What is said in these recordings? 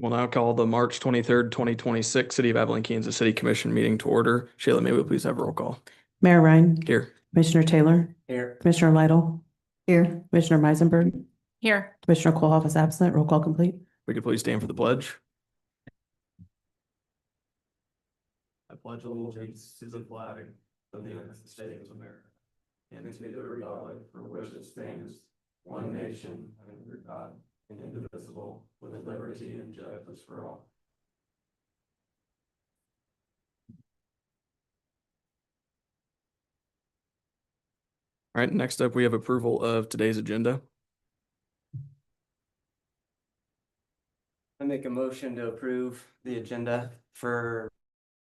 We'll now call the March 23rd, 2026 City of Abilene, Kansas City Commission meeting to order. Shayla, may we please have a roll call? Mayor Ryan. Here. Commissioner Taylor. Here. Commissioner Lytle. Here. Commissioner Meisenberg. Here. Commissioner Kohlhoff is absent. Roll call complete. We could please stand for the pledge. I pledge allegiance to the flag of the United States of America and to the republic for which it stands, one nation under God, indivisible, with liberty and justice for all. All right, next up, we have approval of today's agenda. I make a motion to approve the agenda for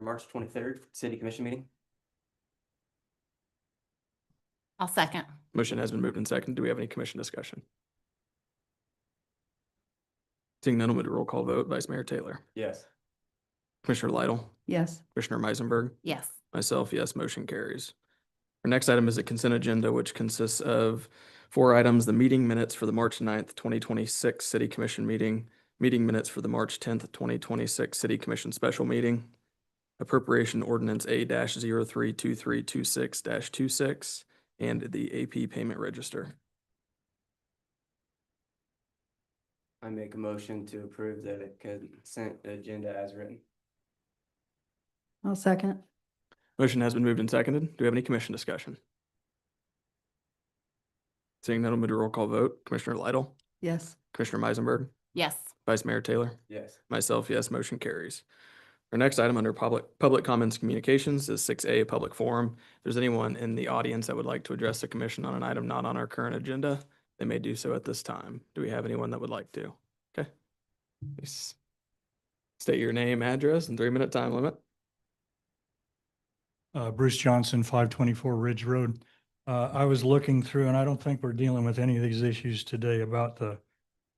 March 23rd, City Commission meeting. I'll second. Motion has been moved and seconded. Do we have any commission discussion? Seeing none, we'll do a roll call vote. Vice Mayor Taylor. Yes. Commissioner Lytle. Yes. Commissioner Meisenberg. Yes. Myself, yes, motion carries. Our next item is a consent agenda, which consists of 4 items: the meeting minutes for the March 9th, 2026 City Commission meeting minutes for the March 10th, 2026 City Commission special meeting, appropriation ordinance A-032326-26, and the AP payment register. I make a motion to approve the consent agenda as written. I'll second. Motion has been moved and seconded. Do we have any commission discussion? Seeing none, we'll move to roll call vote. Commissioner Lytle. Yes. Commissioner Meisenberg. Yes. Vice Mayor Taylor. Yes. Myself, yes, motion carries. Our next item under public comments communications is 6A, public forum. If there's anyone in the audience that would like to address the commission on an item not on our current agenda, they may do so at this time. Do we have anyone that would like to? Okay. Please state your name, address, and 3-minute time limit. Bruce Johnson, 524 Ridge Road. I was looking through, and I don't think we're dealing with any of these issues today about the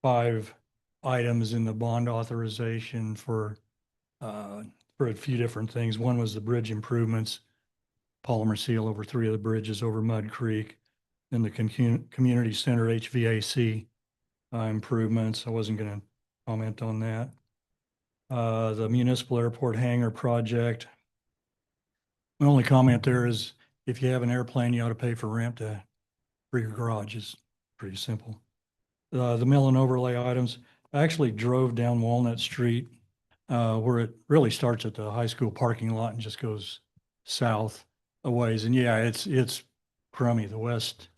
5 items in the bond authorization for a few different things. One was the bridge improvements, polymer seal over 3 of the bridges over Mud Creek, then the community center HVAC improvements. I wasn't going to comment on that. The municipal airport hangar project. My only comment there is if you have an airplane, you ought to pay for rent for your garage. It's pretty simple. The mill and overlay items. I actually drove down Walnut Street where it really starts at the high school parking lot and just goes south a ways. And yeah, it's crummy. The west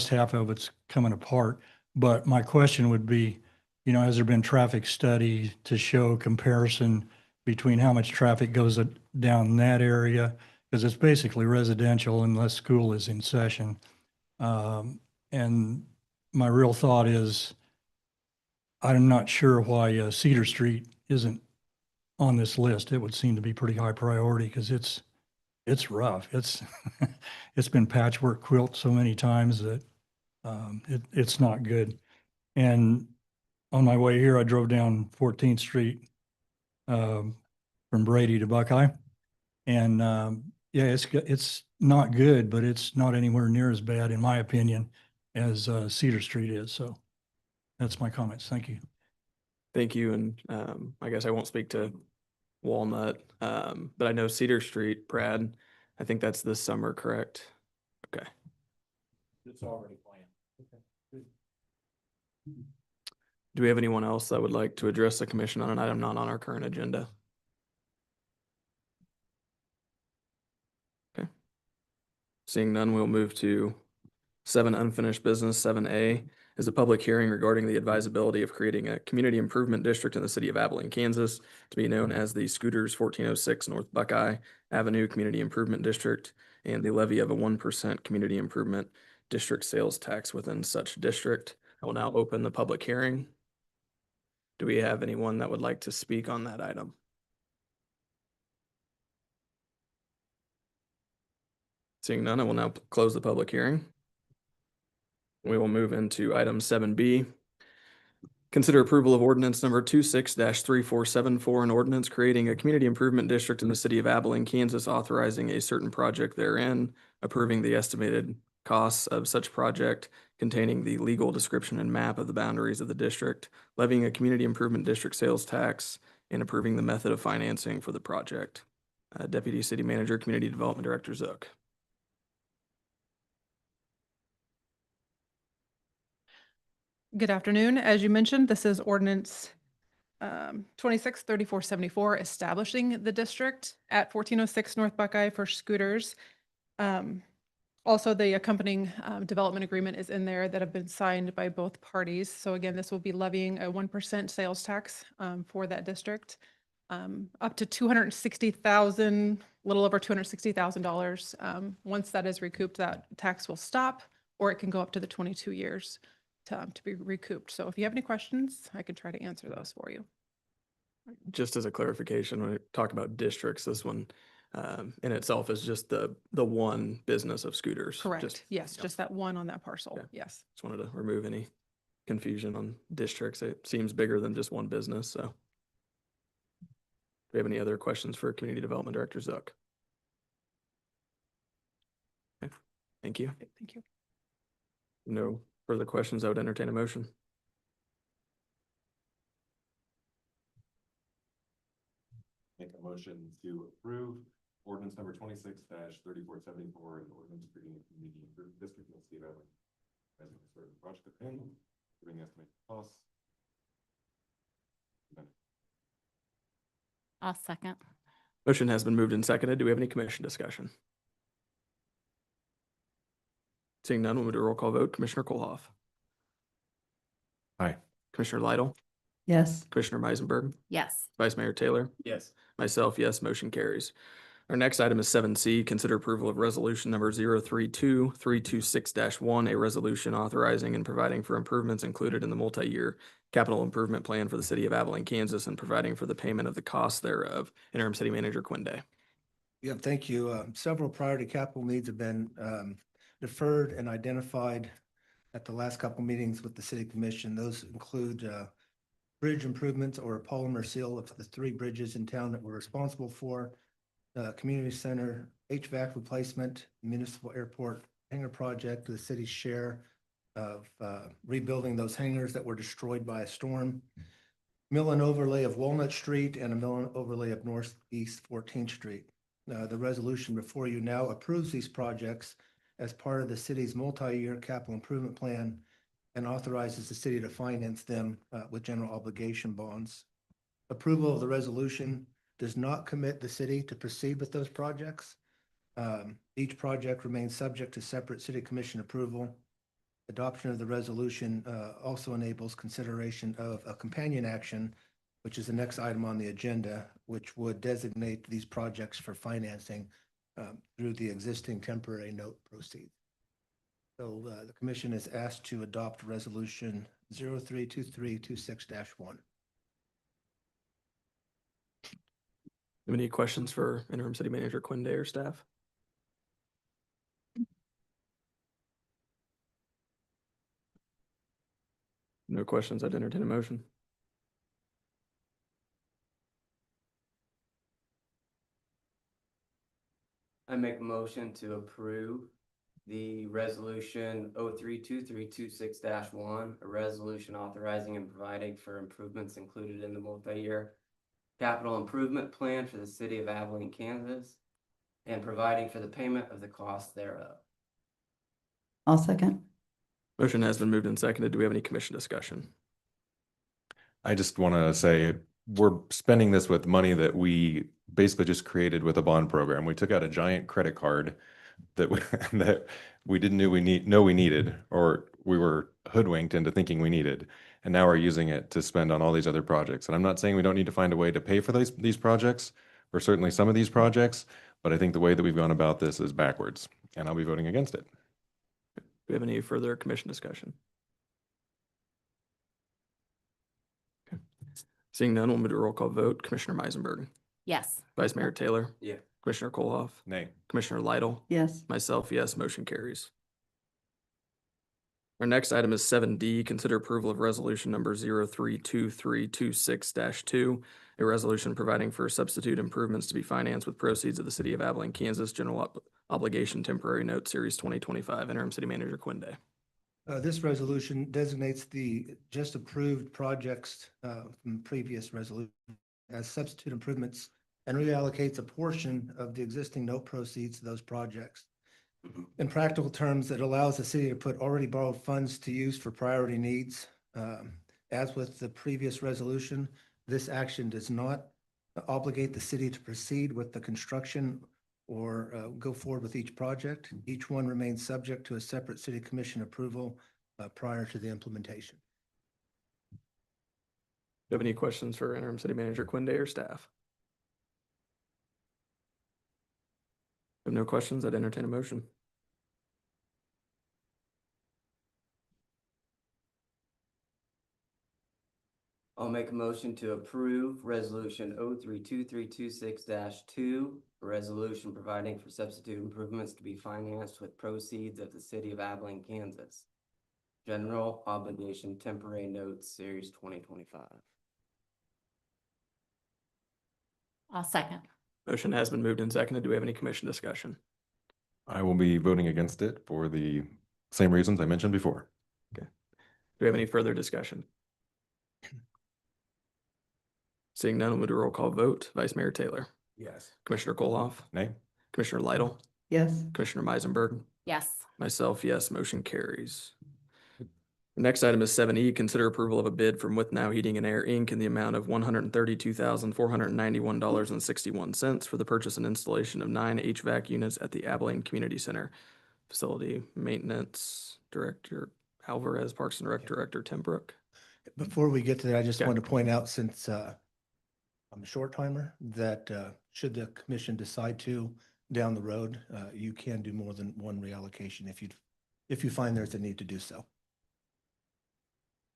half of it's coming apart. But my question would be, you know, has there been traffic study to show comparison between how much traffic goes down that area? Because it's basically residential unless school is in session. And my real thought is, I'm not sure why Cedar Street isn't on this list. It would seem to be pretty high priority because it's rough. It's it's been patchwork quilt so many times that it's not good. And on my way here, I drove down 14th Street from Brady to Buckeye, and yeah, it's not good, but it's not anywhere near as bad, in my opinion, as Cedar Street is. So that's my comments. Thank you. Thank you. And I guess I won't speak to Walnut, but I know Cedar Street, Brad, I think that's this summer, correct? Okay. It's already planned. Okay. Do we have anyone else that would like to address the commission on an item not on our current agenda? Okay. Seeing none, we'll move to 7 unfinished business. 7A is a public hearing regarding the advisability of creating a community improvement district in the city of Abilene, Kansas, to be known as the Scooters 1406 North Buckeye Avenue Community Improvement District, and the levy of a 1% community improvement district sales tax within such district. I will now open the public hearing. Do we have anyone that would like to speak on that item? Seeing none, I will now close the public hearing. We will move into item 7B. Consider approval of ordinance number 26-3474, an ordinance creating a community improvement district in the city of Abilene, Kansas, authorizing a certain project therein, approving the estimated costs of such project containing the legal description and map of the boundaries of the district, levying a community improvement district sales tax, and approving the method of financing for the project. Deputy City Manager, Community Development Director Zook. Good afternoon. As you mentioned, this is ordinance 263474, establishing the district at 1406 North Buckeye for scooters. Also, the accompanying development agreement is in there that have been signed by both parties. So again, this will be levying a 1% sales tax for that district, up to $260,000, a little over $260,000. Once that is recouped, that tax will stop, or it can go up to the 22 years to be recouped. So if you have any questions, I can try to answer those for you. Just as a clarification, when we talk about districts, this one in itself is just the one business of scooters. Correct. Yes, yeah. just that one on that parcel. Okay. Yes. Just wanted to remove any confusion on districts. It seems bigger than just one business, so. Do we have any other questions for Community Development Director Zook? Okay, thank you. Okay, thank you. No further questions. I would entertain a motion. Make a motion to approve ordinance number 26-3474 and ordinance creating a community improvement district in the city of Abilene. As a certain project opinion, giving estimated costs. I'll second. Motion has been moved and seconded. Do we have any commission discussion? Seeing none, we'll move to a roll call vote. Commissioner Kolhoff. Aye. Commissioner Lytle, Yes. Commissioner Meisenberg, Yes. Vice Mayor Taylor, Yes. myself, yes, motion carries. Our next item is 7C, consider approval of resolution number 032326-1, a resolution authorizing and providing for improvements included in the multi-year capital improvement plan for the city of Abilene, Kansas, and providing for the payment of the costs thereof. Interim City Manager Quinn Day. Yeah, thank you. Several priority capital needs have been deferred and identified at the last couple meetings with the city commission. Those include bridge improvements or a polymer seal of the 3 bridges in town that we're responsible for, community center, HVAC replacement, municipal airport hangar project, the city's share of rebuilding those hangars that were destroyed by a storm, mill and overlay of Walnut Street, and a mill and overlay of Northeast 14th Street. The resolution before you now approves these projects as part of the city's multi-year capital improvement plan and authorizes the city to finance them with general obligation bonds. Approval of the resolution does not commit the city to proceed with those projects. Each project remains subject to separate city commission approval. Adoption of the resolution also enables consideration of a companion action, which is the next item on the agenda, which would designate these projects for financing through the existing temporary note proceeds. So the commission is asked to adopt resolution 032326-1. Any questions for Interim City Manager Quinn Day or staff? No questions. I'd entertain a motion. I make a motion to approve the resolution 032326-1, a resolution authorizing and providing for improvements included in the multi-year capital improvement plan for the city of Abilene, Kansas, and providing for the payment of the cost thereof. I'll second. Motion has been moved and seconded. Do we have any commission discussion? I just want to say we're spending this with money that we basically just created with a bond program. We took out a giant credit card that we didn't know we needed, or we were hoodwinked into thinking we needed. And now we're using it to spend on all these other projects. And I'm not saying we don't need to find a way to pay for these projects, or certainly some of these projects, but I think the way that we've gone about this is backwards, and I'll be voting against it. Do we have any further commission discussion? Okay. Seeing none, we'll move to a roll call vote. Commissioner Meisenberg, Yes. Vice Mayor Taylor, Yeah. Commissioner Kolhoff, Nay. Commissioner Lytle, Yes. myself, yes, motion carries. Our next item is 7D, consider approval of resolution number 032326-2, a resolution providing for substitute improvements to be financed with proceeds of the city of Abilene, Kansas general obligation temporary note series 2025. Interim City Manager Quinde. This resolution designates the just approved projects from previous resolution as substitute improvements and reallocates a portion of the existing note proceeds to those projects. In practical terms, it allows the city to put already borrowed funds to use for priority needs. As with the previous resolution, this action does not obligate the city to proceed with the construction or go forward with each project. Each one remains subject to a separate city commission approval prior to the implementation. Do you have any questions for Interim City Manager Quinde or staff? If no questions, I'd entertain a motion. I'll make a motion to approve resolution 032326-2, a resolution providing for substitute improvements to be financed with proceeds of the city of Abilene, Kansas. General obligation temporary notes series 2025. I'll second. Motion has been moved and seconded. Do we have any commission discussion? I will be voting against it for the same reasons I mentioned before. Do we have any further discussion? Seeing none, we'll move to roll call vote. Vice Mayor Taylor, Yes. Commissioner Koloff, Nay? Commissioner Lytle, Yes. Commissioner Meisenberg, Yes. myself, yes, motion carries. Next item is 7E, consider approval of a bid from With Now Heating and Air, Inc. in the amount of $132,491.61 for the purchase and installation of 9 HVAC units at the Abilene Community Center. Facility Maintenance Director Alvarez, Parks and Rec Director Tim Brook. Before we get to that, I just Okay. want to point out, since I'm a short timer, that should the commission decide to down the road, you can do more than one reallocation if you find there's a need to do so.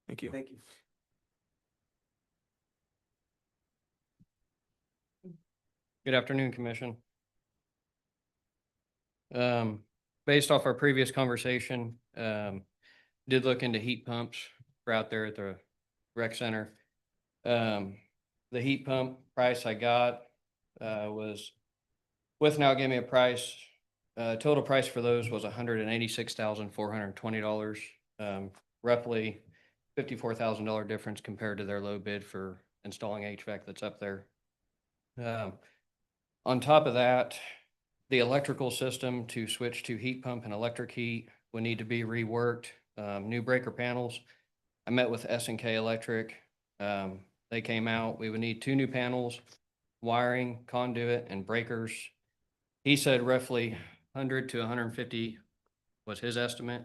Thank you. Thank you. Good afternoon, Commission. Based off our previous conversation, did look into heat pumps for out there at the rec center. The heat pump price I got was, With Now gave me a price, total price for those was $186,420, roughly $54,000 difference compared to their low bid for installing HVAC that's up there. On top of that, the electrical system to switch to heat pump and electric heat would need to be reworked. New breaker panels. I met with S&K Electric. They came out. We would need 2 new panels, wiring, conduit, and breakers. He said roughly 100 to 150 was his estimate.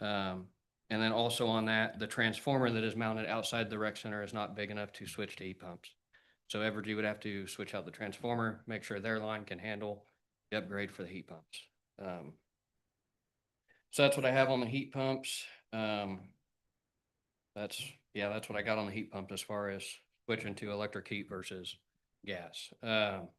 And then also on that, the transformer that is mounted outside the rec center is not big enough to switch to heat pumps. So Evergy would have to switch out the transformer, make sure their line can handle the upgrade for the heat pumps. So that's what I have on the heat pumps. That's what I got on the heat pump as far as switching to electric heat versus gas. To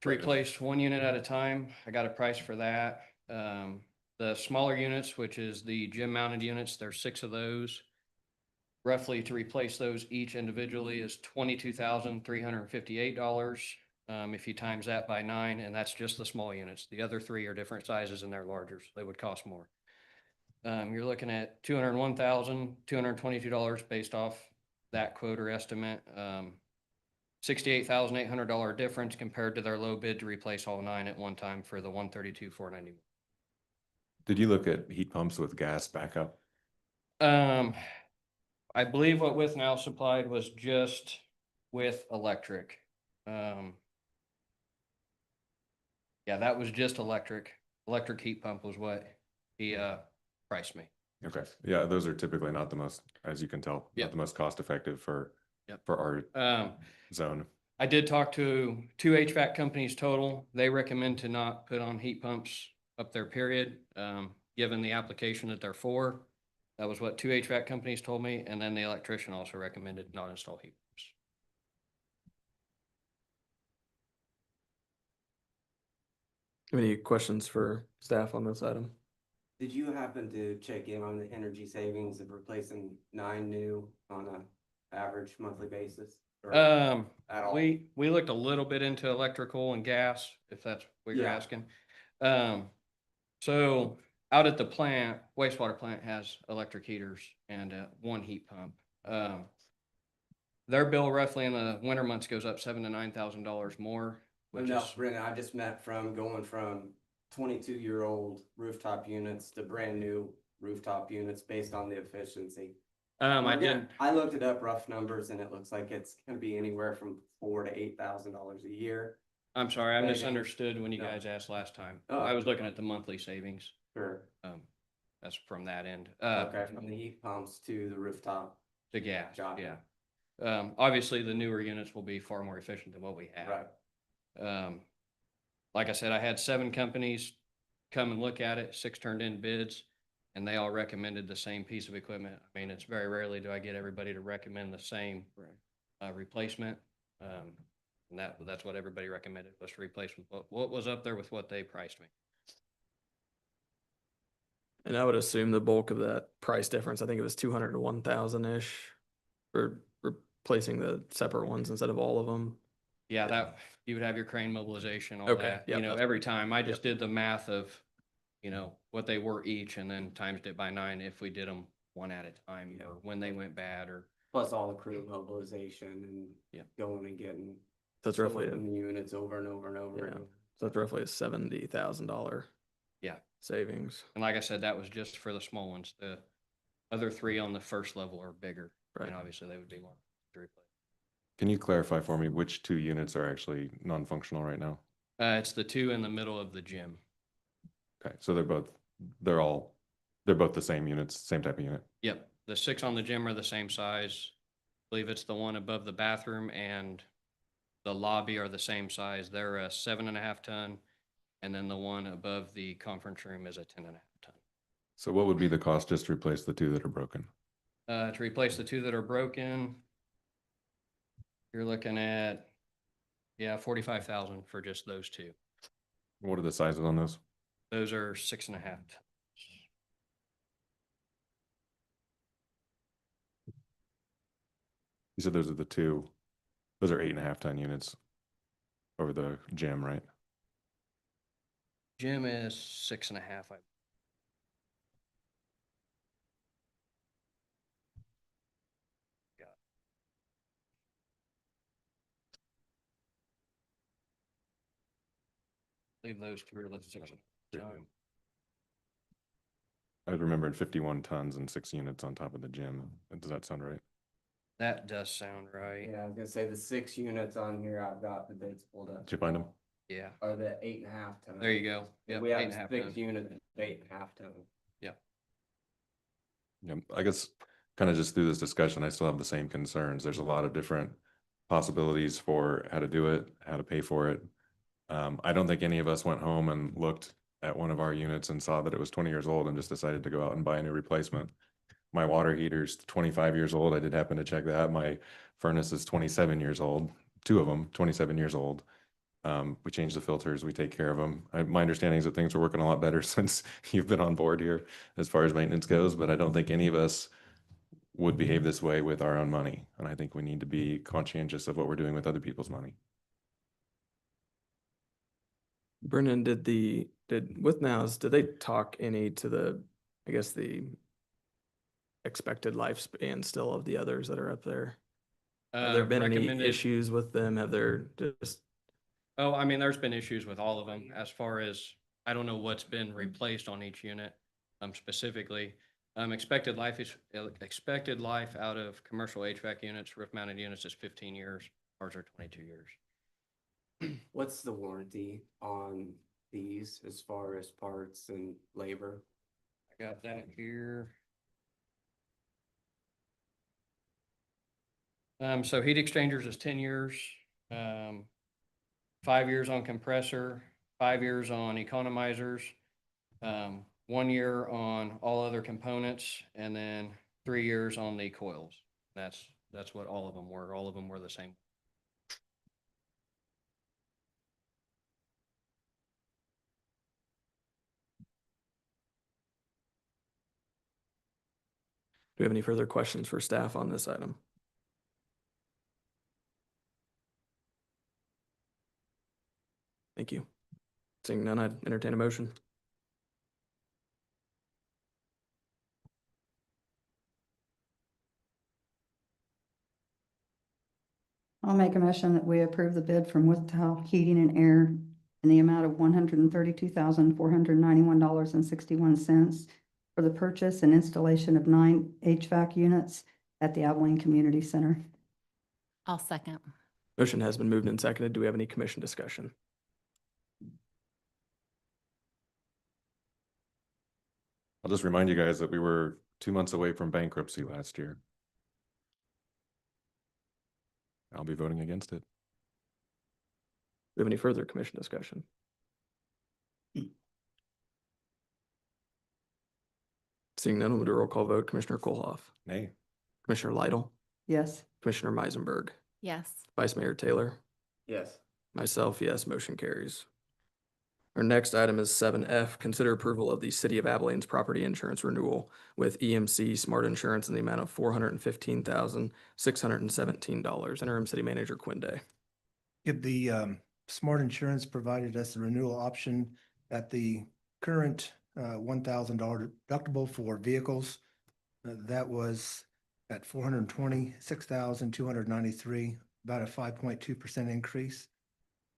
replace 1 unit at a time, I got a price for that. The smaller units, which is the gym mounted units, there's 6 of those. Roughly to replace those each individually is $22,358. If you times that by 9, and that's just the small units. The other 3 are different sizes and they're larger, so they would cost more. You're looking at $201,222 based off that quote or estimate. $68,800 difference compared to their low bid to replace all 9 at one time for the $132,490. Did you look at heat pumps with gas backup? I believe what With Now supplied was just with electric. Yeah, that was just electric. Electric heat pump was what he priced me. Okay, yeah, those are typically not the most, as you can tell, Yep. not the most cost effective for Yep. for our zone. I did talk to 2 HVAC companies total. They recommend to not put on heat pumps up there, period. Given the application that they're for, that was what 2 HVAC companies told me. And then the electrician also recommended not install heat pumps. Any questions for staff on this item? Did you happen to check in on the energy savings of replacing 9 new on a average monthly basis? Or at all? We looked a little bit into electrical and gas, if that's what you're Yeah. asking. So out at the plant, wastewater plant has electric heaters and, one heat pump. Their bill roughly in the winter months goes up $7,000 to $9,000 more, which No, is, Brennan, I just meant from going from 22-year-old rooftop units to brand new rooftop units based on the efficiency. I Again, didn't, I looked it up, rough numbers, and it looks like it's gonna be anywhere from $4,000 to $8,000 a year. I'm sorry, I Maybe. misunderstood when you No. guys asked last time. Oh. I was looking at the monthly savings. Sure. That's from that end. Okay, from the heat pumps to the rooftop. To gas, Got it. yeah. Obviously, the newer units will be far more efficient than what we have. Right. Like I said, I had 7 companies come and look at it, 6 turned in bids, and they all recommended the same piece of equipment. I mean, it's very rarely do I get everybody to recommend the same replacement. And that's what everybody recommended, was to replace with what was up there with what they priced me. And I would assume the bulk of that price difference, I think it was 200 to 1,000-ish for replacing the separate ones instead of all of them. Yeah, that, you would have your crane mobilization, all Okay, that, yep, that's every right. time. I just did the math of, what they were each and then times it by 9 if we did them one at a time, when they went bad or. Plus all the crew mobilization and Yeah. going and getting. That's roughly, sorting the units over and over and over. Yeah. again. so that's roughly a $70,000 Yeah. savings. And like I said, that was just for the small ones. The other 3 on the first level are bigger. Right. And obviously they would be more to replace. Can you clarify for me which 2 units are actually non-functional right now? It's the 2 in the middle of the gym. Okay, so they're both the same units, same type of unit. Yep. The 6 on the gym are the same size. I believe it's the one above the bathroom and the lobby are the same size. They're a 7.5 ton. And then the one above the conference room is a 10.5 ton. So what would be the cost just to replace the 2 that are broken? To replace the 2 that are broken, you're looking at, 45,000 for just those 2. What are the sizes on those? Those are 6.5 tons. You said those are the 2, those are 8.5 ton units over the gym, right? Gym is 6.5. Leave those 2 are listed. I remembered 51 tons and 6 units on top of the gym. Does that sound right? That does sound right. Yeah, I was gonna say the 6 units on here, I've got the bids pulled up. Did you find them? Yeah, Are the 8.5 ton. there you go. Yep, We have 8.5 6 tons. units, 8.5 ton. Yeah, I guess kind of just through this discussion, I still have the same concerns. There's a lot of different possibilities for how to do it, how to pay for it. I don't think any of us went home and looked at one of our units and saw that it was 20 years old and just decided to go out and buy a new replacement. My water heater's 25 years old. I did happen to check that. My furnace is 27 years old, 2 of them, 27 years old. We change the filters, we take care of them. My understanding is that things are working a lot better since you've been on board here as far as maintenance goes, but I don't think any of us would behave this way with our own money. And I think we need to be conscientious of what we're doing with other people's money. Brendan, with nows, did they talk any to the, I guess, the expected lifespan still of the others that are up there? Have there been any Recommended- issues with them? Have there just, Oh, I mean, there's been issues with all of them as far as, I don't know what's been replaced on each unit, specifically. Expected life out of commercial HVAC units, roof mounted units is 15 years. Ours are 22 years. What's the warranty on these as far as parts and labor? I got that here. So heat exchangers is 10 years. 5 years on compressor, 5 years on economizers, 1 year on all other components, and then 3 years on the coils. That's what all of them were. All of them were the same. do we have any further questions for staff on this item? Thank you. Seeing none, I'd entertain a motion. I'll make a motion that we approve the bid from Withtel Heating and Air in the amount of $132,491.61 for the purchase and installation of 9 HVAC units at the Abilene Community Center. I'll second. Motion has been moved and seconded. Do we have any commission discussion? I'll just remind you guys that we were 2 months away from bankruptcy last year. I'll be voting against it. Do we have any further commission discussion? Seeing none, we'll do a roll call vote. Commissioner Kolhoff, Nay. Commissioner Lytle, Yes. Commissioner Meisenberg, Yes. Vice Mayor Taylor, Yes. myself, yes, motion carries. Our next item is 7F, consider approval of the City of Abilene's property insurance renewal with EMC Smart Insurance in the amount of $415,617. Interim City Manager Quinn Day. If the Smart Insurance provided us a renewal option at the current $1,000 deductible for vehicles. That was at $426,293, about a 5.2% increase.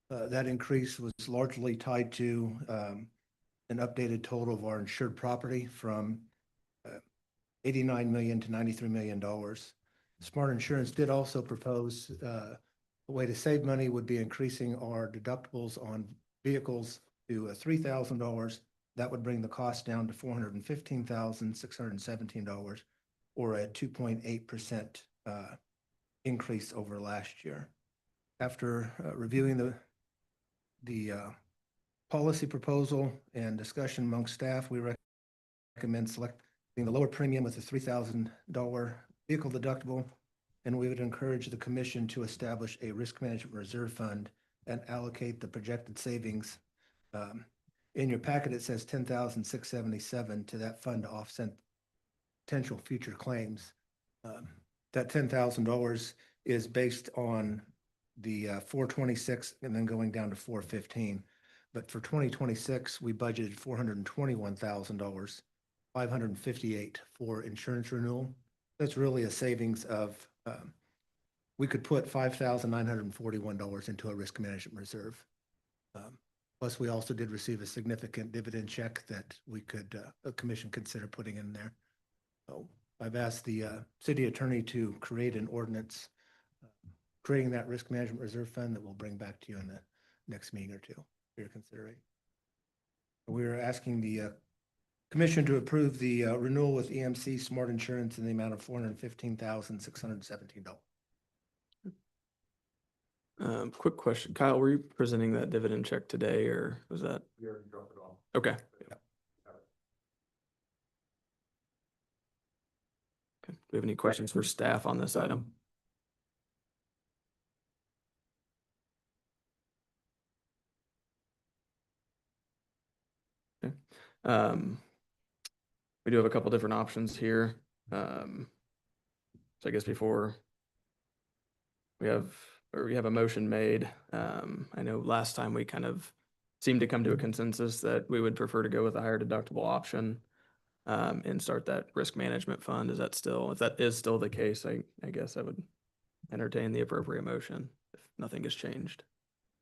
That increase was largely tied to an updated total of our insured property from $89 million to $93 million. Smart Insurance did also propose a way to save money would be increasing our deductibles on vehicles to $3,000. That would bring the cost down to $415,617, or a 2.8% increase over last year. After reviewing the policy proposal and discussion among staff, we recommend selecting the lower premium with a $3,000 vehicle deductible, and we would encourage the commission to establish a risk management reserve fund and allocate the projected savings. In your packet, it says $10,677 to that fund to offset potential future claims. That $10,000 is based on the 426 and then going down to 415. But for 2026, we budgeted $421,000, $558 for insurance renewal. That's really a savings of, we could put $5,941 into a risk management reserve. Plus, we also did receive a significant dividend check that we could, a commission consider putting in there. So I've asked the city attorney to create an ordinance creating that risk management reserve fund that we'll bring back to you in the next meeting or two for your consideration. We're asking the commission to approve the renewal with EMC Smart Insurance in the amount of $415,617. Quick question, Kyle, were you presenting that dividend check today, or was that? We already dropped it off. Okay. Okay. Do we have any questions for staff on this item? Okay. We do have a couple different options here. So I guess before we have a motion made. I know last time we kind of seemed to come to a consensus that we would prefer to go with a higher deductible option and start that risk management fund. Is that still, if that is still the case, I guess I would entertain the appropriate motion if nothing has changed.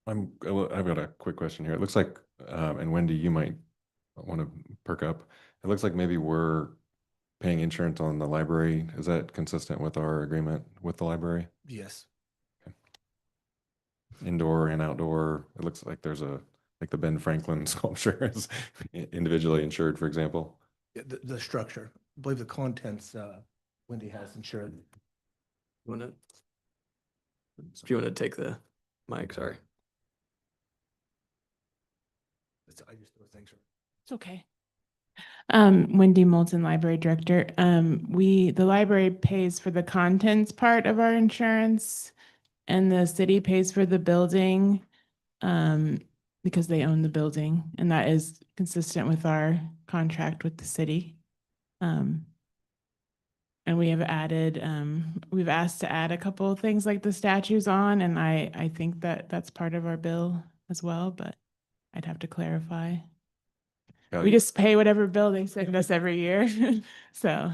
I've got a quick question here. It looks like, and Wendy, you might want to perk up. It looks like maybe we're paying insurance on the library. Is that consistent with our agreement with the library? Yes. Indoor and outdoor. It looks like there's like the Ben Franklin sculpture is individually insured, for example. Yeah, the structure, I believe the contents, Wendy has insured. If you want to take the mic, sorry. I just throw things. It's okay. Wendy Moulton, Library Director. The library pays for the contents part of our insurance, and the city pays for the building because they own the building, and that is consistent with our contract with the city. And we have added, we've asked to add a couple of things like the statues on, and I think that that's part of our bill as well, but I'd have to clarify. Kelly, We just pay whatever bill they send us every year. So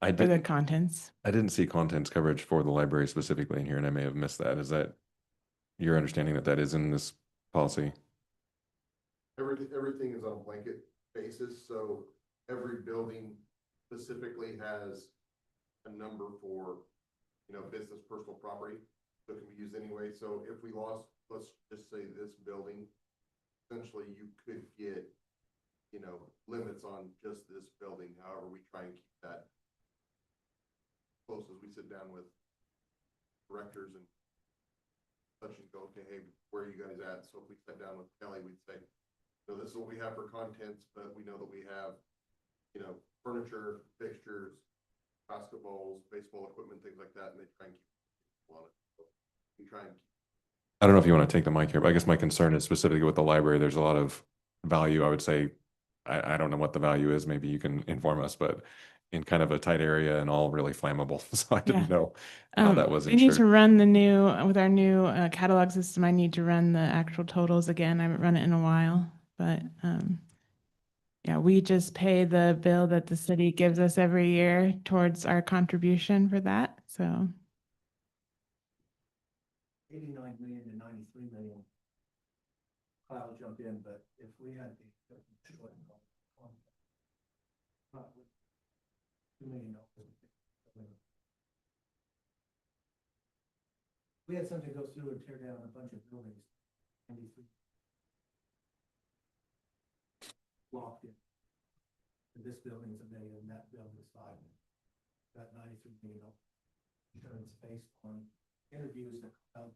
I for the didn't, contents. I didn't see contents coverage for the library specifically in here, and I may have missed that. Is that your understanding that that is in this policy? Everything is on a blanket basis, so every building specifically has a number for, business, personal property, so it can be used anyway. So if we lost, let's just say this building, essentially you could get, limits on just this building. However, we try and keep that close as we sit down with directors and such and go, okay, hey, where are you guys at? So if we sat down with Kelly, we'd say, so this is what we have for contents, but we know that we have, furniture, fixtures, basketballs, baseball equipment, things like that, and they try and keep on it. So we try and I don't know if you want to take the mic here, but I guess my concern is specifically with the library, there's a lot of value. I would say, I don't know what the value is. Maybe you can inform us, but in kind of a tight area and all really flammable. So I didn't know how that was We need to insured. run with our new catalog system. I need to run the actual totals again. I haven't run it in a while, but yeah, we just pay the bill that the city gives us every year towards our contribution for that. So 89 million to 93 million. Kyle jump in, but if we had the $2 million. We had something go through and tear down a bunch of buildings. 93. Locked in. And this building is $1 million, and that building is $5 million. Got 93 million insurance based on interviews that come out.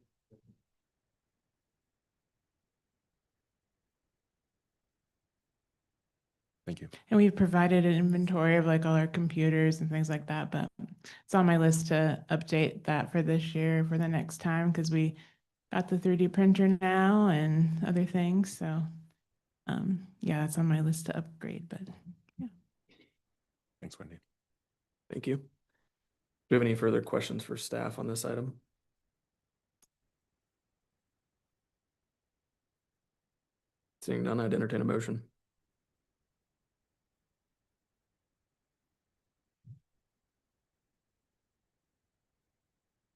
Thank you. and we've provided an inventory of like all our computers and things like that, but it's on my list to update that for this year for the next time because we got the 3D printer now and other things. So yeah, that's on my list to upgrade, but yeah. Thanks, Wendy. Thank you. Do you have any further questions for staff on this item? Seeing none, I'd entertain a motion.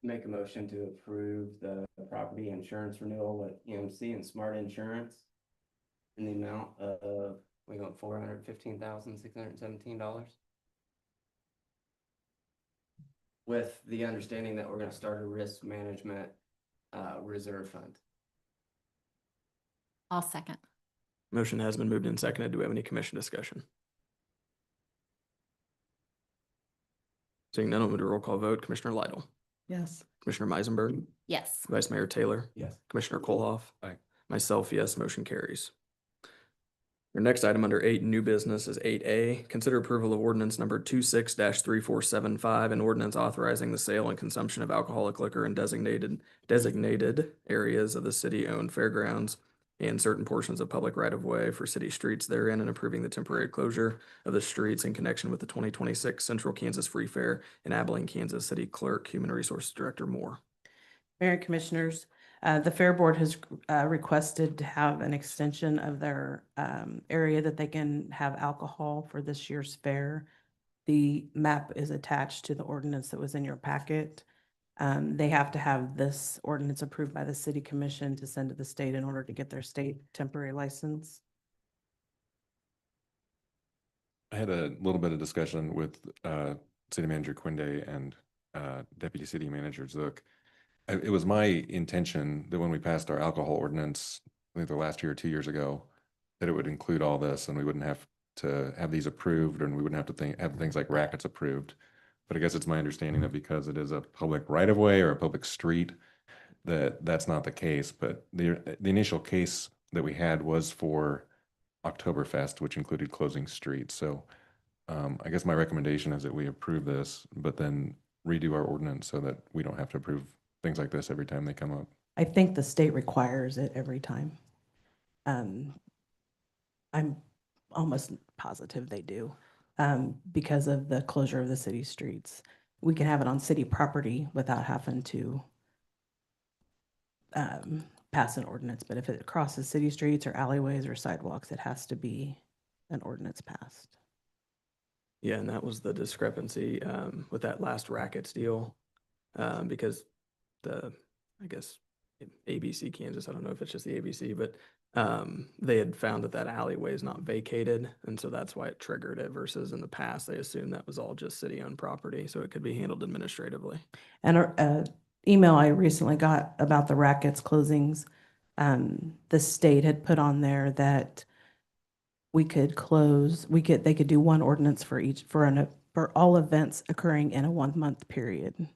Make a motion to approve the property insurance renewal with EMC and Smart Insurance in the amount of, we got $415,617. With the understanding that we're gonna start a risk management reserve fund. I'll second. Motion has been moved and seconded. Do we have any commission discussion? Seeing none, I'll move to roll call vote. Commissioner Lidle, Yes. Commissioner Meisenberg, Yes. Vice Mayor Taylor, Yes. Commissioner Kolhoff. Aye. Myself, yes, motion carries. Your next item under 8, new business, is 8A. Consider approval of ordinance number 26-3475, an ordinance authorizing the sale and consumption of alcoholic liquor in designated areas of the city-owned fairgrounds and certain portions of public right-of-way for city streets therein, and approving the temporary closure of the streets in connection with the 2026 Central Kansas Free Fair in Abilene, Kansas. City Clerk, Human Resources Director Moore. Mayor and Commissioners, the Fair Board has requested to have an extension of their area that they can have alcohol for this year's fair. The map is attached to the ordinance that was in your packet. They have to have this ordinance approved by the City Commission to send to the state in order to get their state temporary license. I had a little bit of discussion with City Manager Quinde and Deputy City Manager Zook. It was my intention that when we passed our alcohol ordinance, either last year or 2 years ago, that it would include all this and we wouldn't have to have these approved, and we wouldn't have to have things like rackets approved. But I guess it's my understanding that because it is a public right of way or a public street, that's not the case. But the initial case that we had was for Oktoberfest, which included closing streets. So I guess my recommendation is that we approve this, but then redo our ordinance so that we don't have to approve things like this every time they come up. I think the state requires it every time. I'm almost positive they do, because of the closure of the city streets. We can have it on city property without having to pass an ordinance, but if it crosses city streets or alleyways or sidewalks, it has to be an ordinance passed. Yeah, and that was the discrepancy with that last Rackets deal. Because I guess ABC Kansas, I don't know if it's just the ABC, but they had found that alleyway is not vacated. And so that's why it triggered it versus in the past, they assumed that was all just city-owned property. So it could be handled administratively. And a email I recently got about the Rackets closings, the state had put on there that they could do one ordinance for for all events occurring in a 1-month period.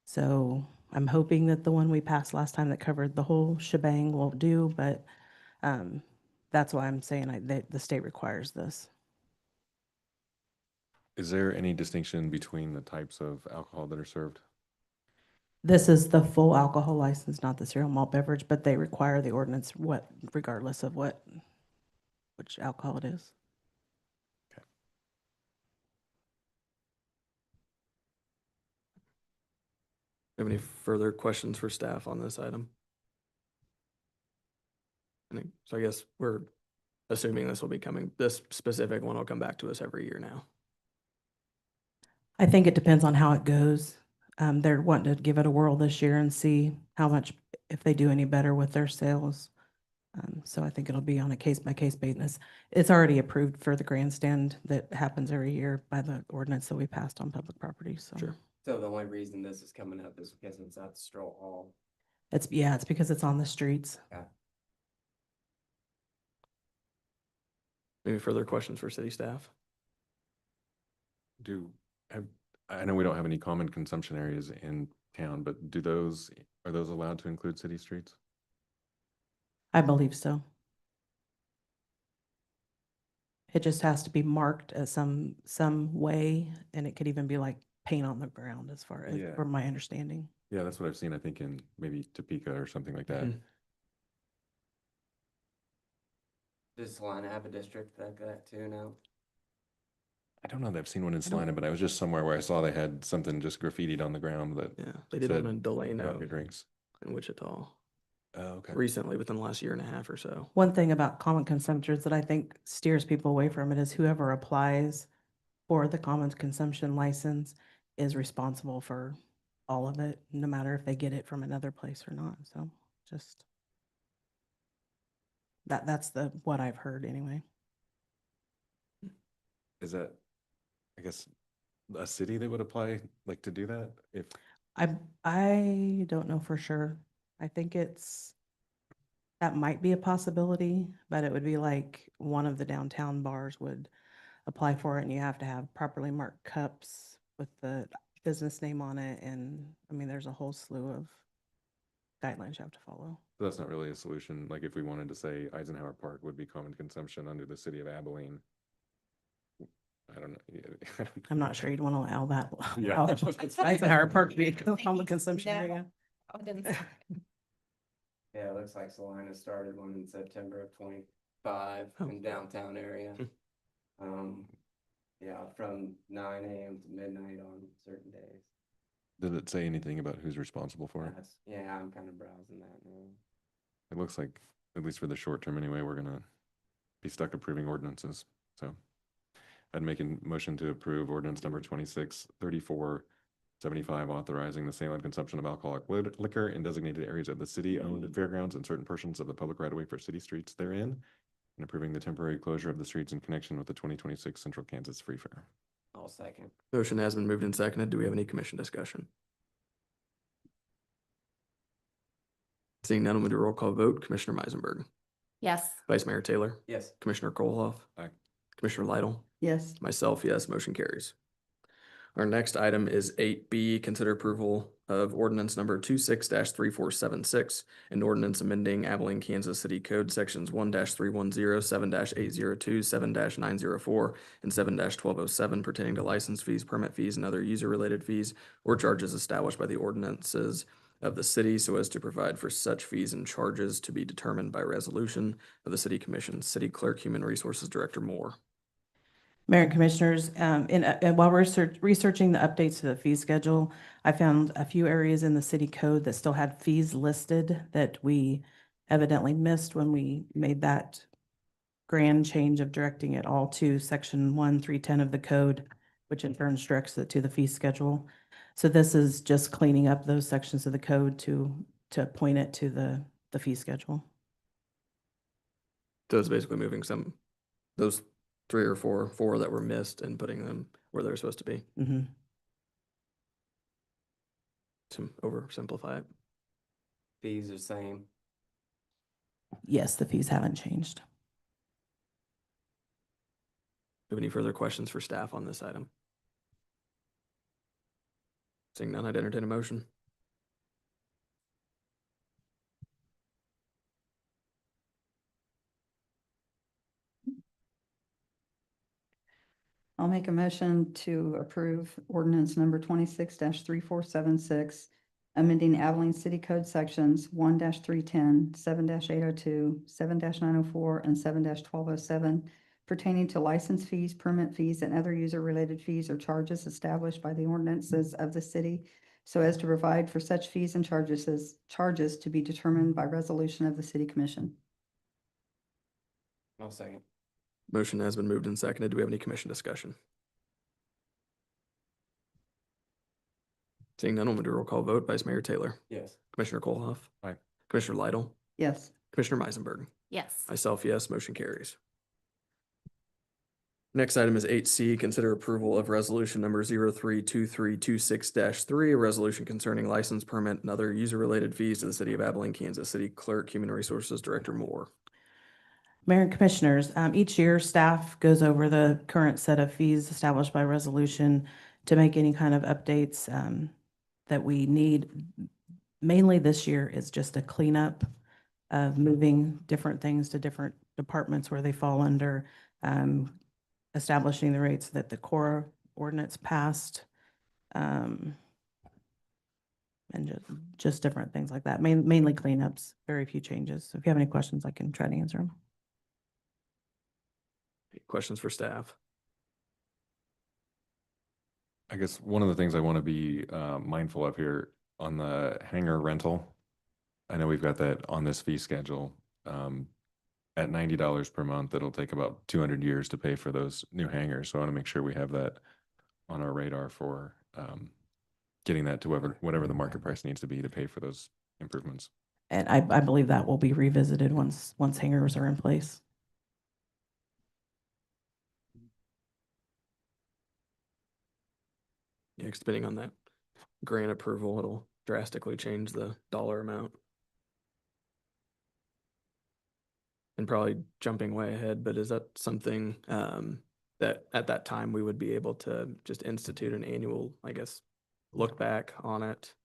So I'm hoping that the one we passed last time that covered the whole shebang will do, but that's why I'm saying the state requires this. Is there any distinction between the types of alcohol that are served? This is the full alcohol license, not the cereal malt beverage, but they require the ordinance regardless of which alcohol it is. Have any further questions for staff on this item? So I guess we're assuming this specific one will come back to us every year now. I think it depends on how it goes. They're wanting to give it a whirl this year and see how much, if they do any better with their sales. So I think it'll be on a case-by-case basis. It's already approved for the grandstand that happens every year by the ordinance that we passed on public property, so. Sure. So the only reason this is coming up is because it's at Stroll Hall. It's because it's on the streets. Any further questions for city staff? I know we don't have any common consumption areas in town, but are those allowed to include city streets? I believe so. It just has to be marked as some way, and it could even be like paint on the ground as far as, Yeah. from my understanding. Yeah, that's what I've seen, I think in maybe Topeka or something like that. Mhm. Does Salina have a district like that too now? I don't know that I've seen one in Salina, but I was just somewhere where I saw they had something just graffitied on the ground that Yeah, they did one said, in Delano "Drop your drinks." in Wichita Oh, okay. recently, within the last year and a half or so. One thing about common consumptions that I think steers people away from it is whoever applies for the common consumption license is responsible for all of it, no matter if they get it from another place or not. So just that's what I've heard anyway. Is that, I guess, a city that would apply, like, to do that? If, I don't know for sure. I think that might be a possibility, but it would be like one of the downtown bars would apply for it, and you have to have properly marked cups with the business name on it. And I mean, there's a whole slew of guidelines you have to follow. that's not really a solution, like if we wanted to say Eisenhower Park would be common consumption under the city of Abilene. I don't know. Yeah. I'm not sure you'd want to allow that. Yeah. Eisenhower Park to be a common consumption No. area. Oh, it didn't. Yeah, it looks like Salina started one in September of 25 Oh. in downtown area. Yeah, from 9 AM to midnight on certain days. Did it say anything about who's responsible for it? Yeah, I'm kind of browsing that now. It looks like, at least for the short term anyway, we're gonna be stuck approving ordinances, so. I'd make a motion to approve ordinance number 263475, authorizing the sale and consumption of alcoholic liquor in designated areas of the city-owned fairgrounds and certain portions of the public right-of-way for city streets therein, and approving the temporary closure of the streets in connection with the 2026 Central Kansas Free Fair. I'll second. Motion has been moved and seconded. Do we have any commission discussion? Seeing none, we'll do a roll call vote. Commissioner Meisenberg, Yes. Vice Mayor Taylor, Yes. Commissioner Kolhoff. Aye. Commissioner Lytle, Yes. myself, yes, motion carries. Our next item is 8B, consider approval of ordinance number 26-3476, an ordinance amending Abilene, Kansas City Code Sections 1-310, 7-802, 7-904, and 7-1207 pertaining to license fees, permit fees, and other user-related fees or charges established by the ordinances of the city so as to provide for such fees and charges to be determined by resolution of the City Commission. City Clerk, Human Resources Director Moore. Mayor and Commissioners, while researching the updates to the fee schedule, I found a few areas in the city code that still had fees listed that we evidently missed when we made that grand change of directing it all to section 1, 310 of the code, which in turn directs it to the fee schedule. So this is just cleaning up those sections of the code to point it to the fee schedule. So it's basically moving those three or four that were missed and putting them where they're supposed to be, Mhm. to oversimplify it. Fees are same. Yes, the fees haven't changed. Have any further questions for staff on this item? Seeing none, I'd entertain a motion. I'll make a motion to approve ordinance number 26-3476, amending Abilene City Code sections 1-310, 7-802, 7-904, and 7-1207 pertaining to license fees, permit fees, and other user-related fees or charges established by the ordinances of the city, so as to provide for such fees and charges to be determined by resolution of the city commission. I'll second. Motion has been moved and seconded. Do we have any commission discussion? Seeing none, we'll move to a roll call vote. Vice Mayor Taylor, Yes. Commissioner Kolhoff. Aye. Commissioner Lytle, Yes. Commissioner Meisenberg. Yes. Myself, yes, motion carries. Next item is 8C, consider approval of resolution number 032326-3, a resolution concerning license permit and other user-related fees to the city of Abilene, Kansas. City Clerk, Human Resources Director Moore. Mayor and Commissioners, each year staff goes over the current set of fees established by resolution to make any kind of updates that we need. Mainly this year is just a cleanup of moving different things to different departments where they fall under, establishing the rates that the core ordinance passed, and just different things like that. Mainly cleanups, very few changes. So if you have any questions, I can try to answer them. Questions for staff? I guess one of the things I want to be mindful of here on the hangar rental, I know we've got that on this fee schedule. At $90 per month, it'll take about 200 years to pay for those new hangars. So I want to make sure we have that on our radar for getting that to whatever the market price needs to be to pay for those improvements. And I believe that will be revisited once hangars are in place. Yeah, 'cause depending on that grant approval, it'll drastically change the dollar amount. And probably jumping way ahead, but is that something that at that time we would be able to just institute an annual, I guess, look back on it?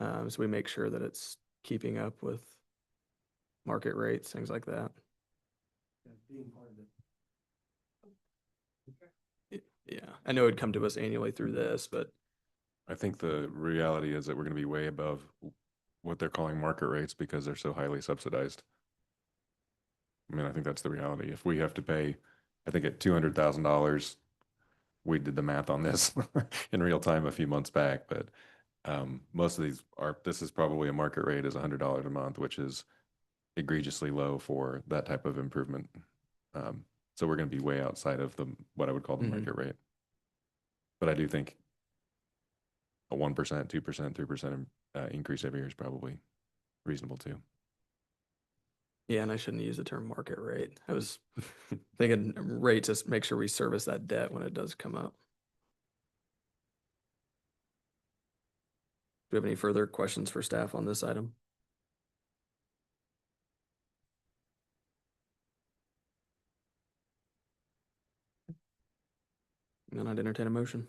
So we make sure that it's keeping up with market rates, things like that. Yeah, I know it'd come to us annually through this, but I think the reality is that we're going to be way above what they're calling market rates because they're so highly subsidized. I mean, I think that's the reality. If we have to pay, I think at $200,000, we did the math on this in real time a few months back, but most of these this is probably a market rate is $100 a month, which is egregiously low for that type of improvement. So we're going to be way outside of what I would call the market rate. But I do think a 1%, 2%, 3% increase every year is probably reasonable too. yeah, and I shouldn't use the term market rate. I was thinking rate to make sure we service that debt when it does come up. Do we have any further questions for staff on this item? Then I'd entertain a motion.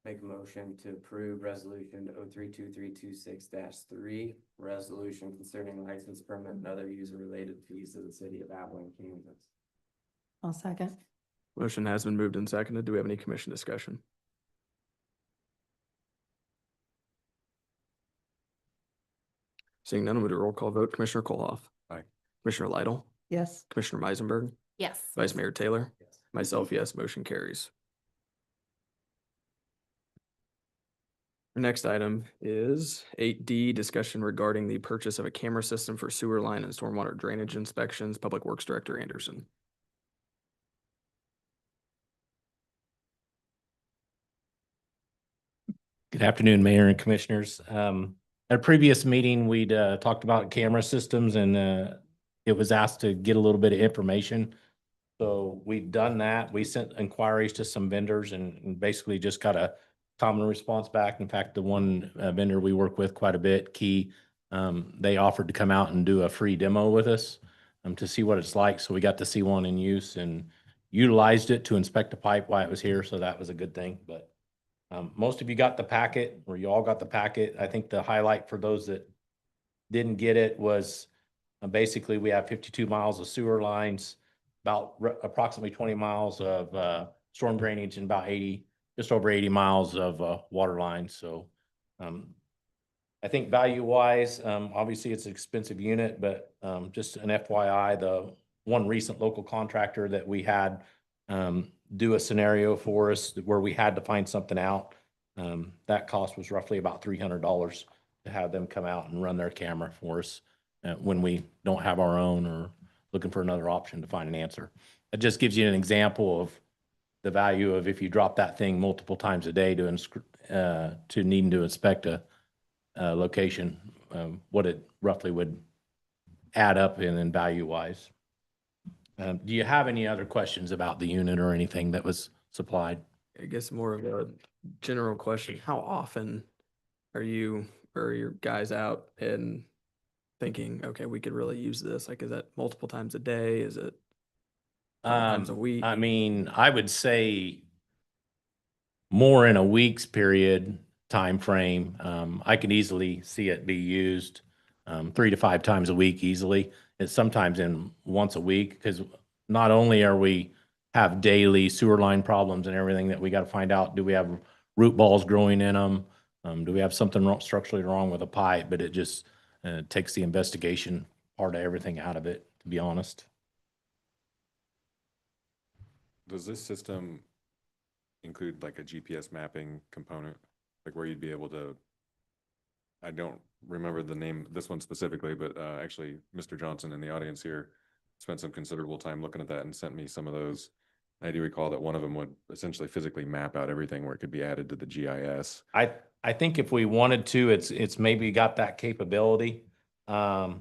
Make a motion to approve resolution 032326-3, resolution concerning license permit and other user-related fees to the city of Abilene, Kansas. I'll second. Motion has been moved and seconded. Do we have any commission discussion? Seeing none, we'll do a roll call vote. Commissioner Kolhoff. Aye. Commissioner Lytle, Yes. Commissioner Meisenberg, Yes. Vice Mayor Taylor? Yes. Myself, yes, motion carries. Our next item is 8D, discussion regarding the purchase of a camera system for sewer line and stormwater drainage inspections. Public Works Director Anderson. Good afternoon, Mayor and Commissioners. At a previous meeting, we'd talked about camera systems and it was asked to get a little bit of information. So we've done that. We sent inquiries to some vendors and basically just got a common response back. In fact, the one vendor we work with quite a bit, Key, they offered to come out and do a free demo with us to see what it's like. So we got to see one in use and utilized it to inspect the pipe while it was here. So that was a good thing, but most of you got the packet, or you all got the packet. I think the highlight for those that didn't get it was basically we have 52 miles of sewer lines, about approximately 20 miles of storm drainage, and about just over 80 miles of water lines. So I think value wise, obviously it's an expensive unit, but just an FYI, the one recent local contractor that we had do a scenario for us where we had to find something out. That cost was roughly about $300 to have them come out and run their camera for us when we don't have our own or looking for another option to find an answer. It just gives you an example of the value of if you drop that thing multiple times a day to needing to inspect a location, what it roughly would add up in value wise. Do you have any other questions about the unit or anything that was supplied? I guess more of a general question. How often are you or your guys out and thinking, okay, we could really use this? Like, is that multiple times a day? Is it times a week? I mean, I would say more in a week's period time frame. I could easily see it be used 3 to 5 times a week easily. It's sometimes in once a week, because not only are we have daily sewer line problems and everything that we got to find out, do we have root balls growing in them? Do we have something structurally wrong with a pipe? But it just takes the investigation part of everything out of it, to be honest. Does this system include like a GPS mapping component? Like where you'd be able to, I don't remember the name, this one specifically, but actually Mr. Johnson in the audience here spent some considerable time looking at that and sent me some of those. I do recall that one of them would essentially physically map out everything where it could be added to the GIS. I think if we wanted to, it's maybe got that capability. Got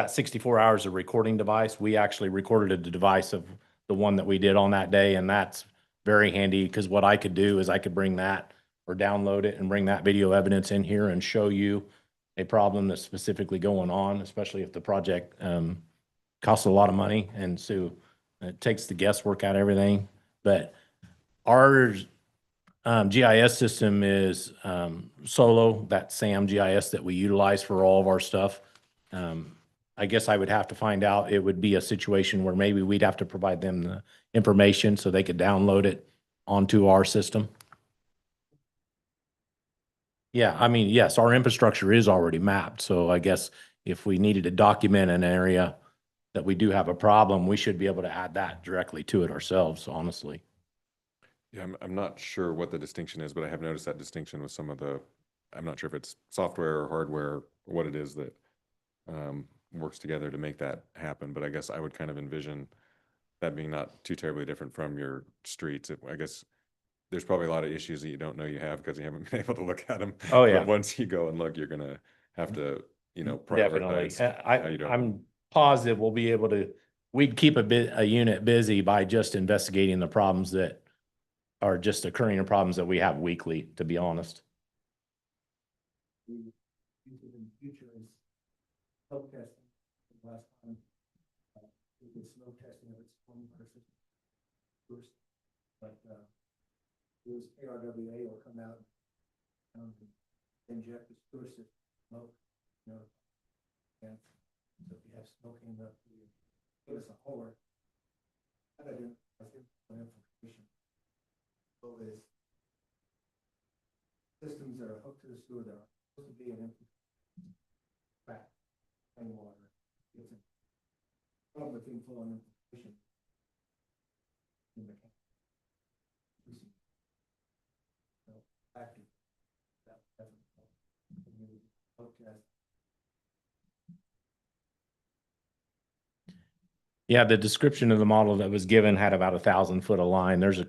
64 hours of recording device. We actually recorded the device of the one that we did on that day, and that's very handy because what I could do is I could bring that or download it and bring that video evidence in here and show you a problem that's specifically going on, especially if the project costs a lot of money. And so it takes the guesswork out of everything. But our GIS system is Solo, that SAM GIS that we utilize for all of our stuff. I guess I would have to find out. It would be a situation where maybe we'd have to provide them the information so they could download it onto our system. Yeah, I mean, yes, our infrastructure is already mapped. So I guess if we needed to document an area that we do have a problem, we should be able to add that directly to it ourselves, honestly. Yeah, I'm not sure what the distinction is, but I have noticed that distinction with some of the, I'm not sure if it's software or hardware, or what it is that works together to make that happen. But I guess I would kind of envision that being not too terribly different from your streets. I guess there's probably a lot of issues that you don't know you have because you haven't been able to look at them. Oh, yeah. But once you go and look, you're going to have to, Definitely. prioritize how you do it. I'm positive we'll be able to, we'd keep a unit busy by just investigating the problems that are just occurring, and problems that we have weekly, to be honest. In the future is smoke testing. Last time, we did smoke testing of its own person first, but this ARWA will come out and inject the sewer system smoke, and so if you have smoke in the, give us a holler. I think information. So is systems that are hooked to the sewer that are supposed to be an empty back plain water. It's a problem with inflow and infiltration. Yeah, the description of the model that was given had about 1,000 foot of line. There's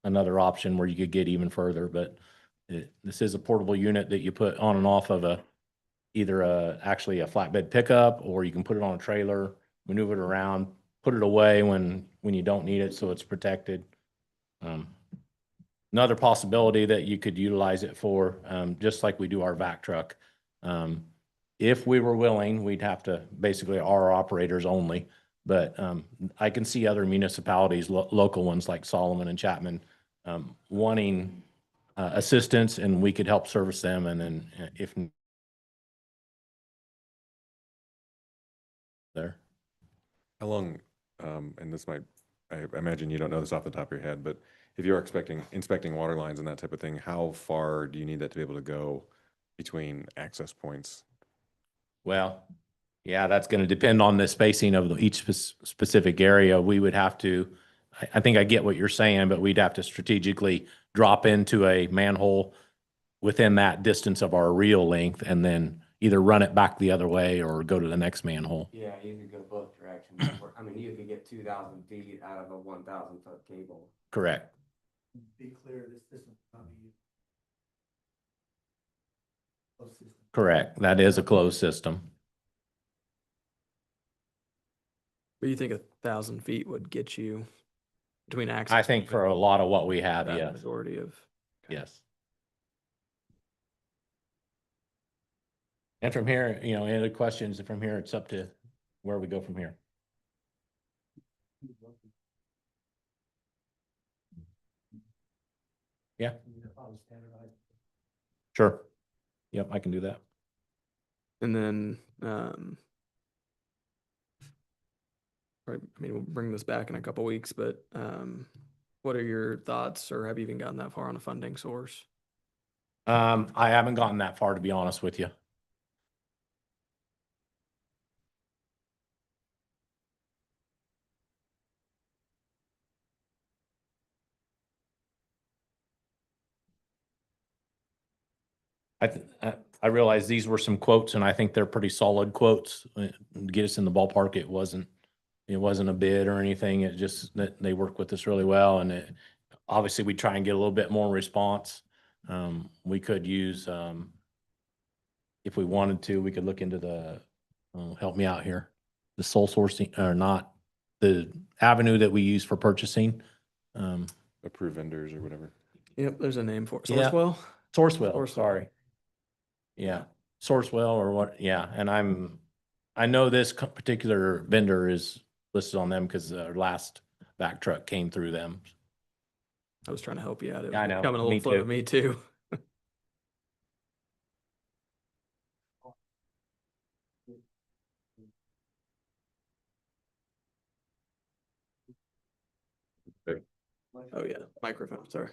another option where you could get even further, but this is a portable unit that you put on and off of actually a flatbed pickup, or you can put it on a trailer, maneuver it around, put it away when you don't need it, so it's protected. Another possibility that you could utilize it for, just like we do our vac truck. If we were willing, we'd have to basically our operators only. But I can see other municipalities, local ones like Solomon and Chapman, wanting assistance, and we could help service them. And then if there. How long, and this might, I imagine you don't know this off the top of your head, but if you're inspecting water lines and that type of thing, how far do you need that to be able to go between access points? Well, yeah, that's going to depend on the spacing of each specific area. We would have to, I think I get what you're saying, but we'd have to strategically drop into a manhole within that distance of our reel length and then either run it back the other way or go to the next manhole. Yeah, you could go both directions. I mean, you could get 2,000 feet out of a 1,000-foot cable. Correct. Be clear, this is not Correct. That is a closed system. But you think 1,000 feet would get you between access? I think for a lot of what we have, that yes. Majority of. Yes. And from here, any other questions from here, it's up to where we go from here. Yeah. Sure. Yep, I can do that. And then, right, I mean, we'll bring this back in a couple weeks, but what are your thoughts, or have you even gotten that far on a funding source? I haven't gotten that far, to be honest with you. I realize these were some quotes, and I think they're pretty solid quotes. To get us in the ballpark, it wasn't a bid or anything. It just that they work with us really well, and obviously we try and get a little bit more response. We could use, if we wanted to, we could look into the, help me out here, the sole sourcing or not, the avenue that we use for purchasing. Approved vendors or whatever. Yep, there's a name for it. Yeah. Sourcewell? Sourcewell, sorry. Yeah, Sourcewell or what, yeah, and I know this particular vendor is listed on them because our last vac truck came through them. I was trying to help you out. It I was know, Coming a me little slow to too. me too. Oh, yeah, microphone, sorry.